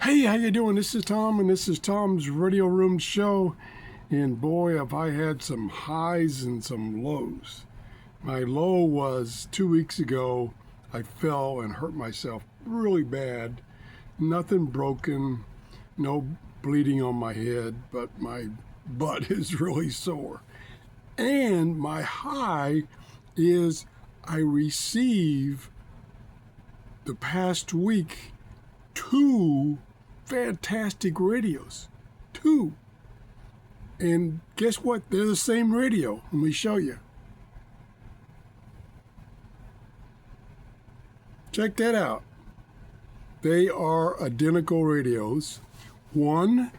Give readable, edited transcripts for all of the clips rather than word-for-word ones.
Hey, how you doing? This is Tom, and this is Tom's Radio Room Show. And boy, have I had some highs and some lows. My low was 2 weeks ago. I fell and hurt myself really bad. Nothing broken, no bleeding on my head, but my butt is really sore. And my high is I receive the past week 2 fantastic radios. 2. And guess what? They're the same radio. Let me show you. Check that out. They are identical radios. One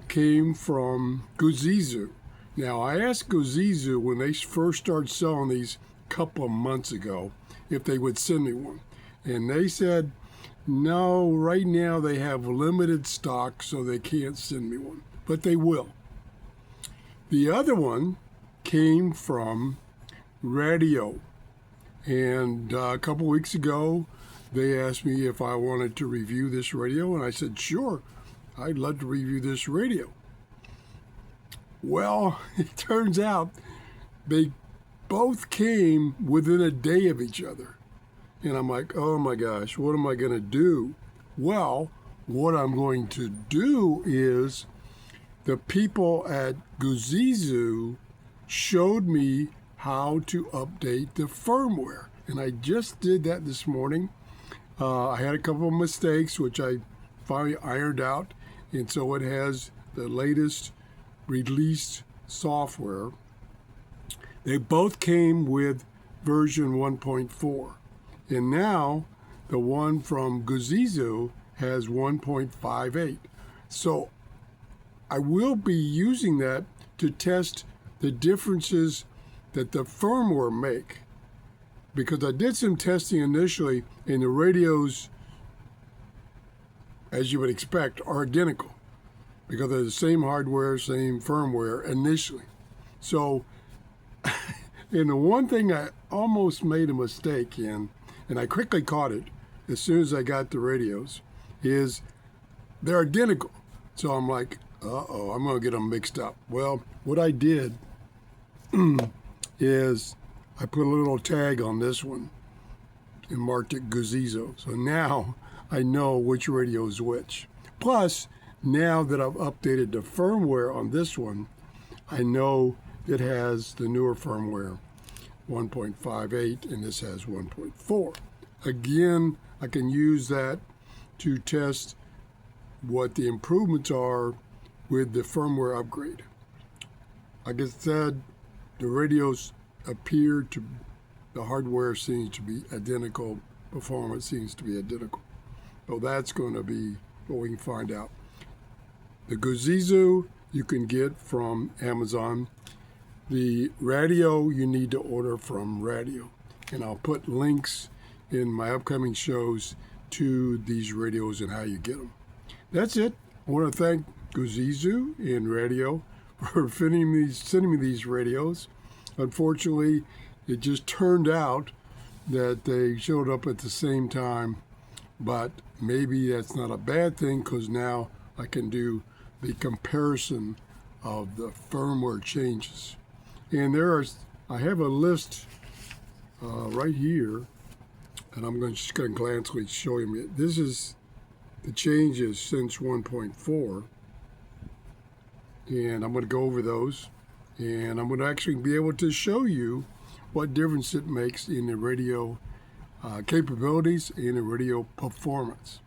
came from GOOZEEZOO. Now, I asked GOOZEEZOO when they first started selling these a couple of months ago if they would send me one. And they said, no, right now they have limited stock, so they can't send me one, but they will. The other one came from Radio, and a couple weeks ago, they asked me if I wanted to review this radio, and I said, sure, I'd love to review this radio. Well, it turns out they both came within a day of each other. And I'm like, oh my gosh, what am I going to do? Well, what I'm going to do is the people at GOOZEEZOO showed me how to update the firmware. And I just did that this morning. I had a couple of mistakes, which I finally ironed out. And so it has the latest released software. They both came with version 1.4. And now the one from GOOZEEZOO has 1.58. So I will be using that to test the differences that the firmware make. Because I did some testing initially, and the radios, as you would expect, are identical. Because they're the same hardware, same firmware initially. So, and the one thing I almost made a mistake in, and I quickly caught it as soon as I got the radios, is they're identical. So I'm like, uh-oh, I'm going to get them mixed up. Well, what I did is I put a little tag on this one and marked it GOOZEEZOO. So now I know which radio is which. Plus, now that I've updated the firmware on this one, I know it has the newer firmware. 1.58, and this has 1.4. Again, I can use that to test what the improvements are with the firmware upgrade. Like I said, the radios appear to, the hardware seems to be identical, performance seems to be identical. So that's going to be what we can find out. The GOOZEEZOO you can get from Amazon. The radio you need to order from Radio. And I'll put links in my upcoming shows to these radios and how you get them. That's it. I want to thank GOOZEEZOO and Radio for sending me these radios. Unfortunately, it just turned out that they showed up at the same time, but maybe that's not a bad thing because now I can do the comparison of the firmware changes. And I have a list right here, and I'm just going to glancingly show you. This is the changes since 1.4, and I'm going to go over those, and I'm going to actually be able to show you what difference it makes in the radio capabilities and the radio performance.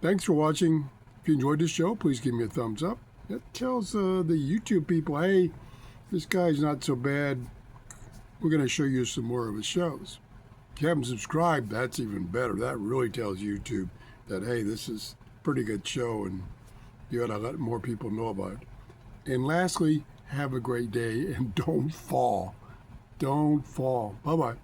Thanks for watching. If you enjoyed this show, please give me a thumbs up. That tells the YouTube people, hey, this guy's not so bad. We're going to show you some more of his shows. If you haven't subscribed, that's even better. That really tells YouTube that, hey, this is a pretty good show and you ought to let more people know about it. And lastly, have a great day and don't fall. Don't fall. Bye-bye.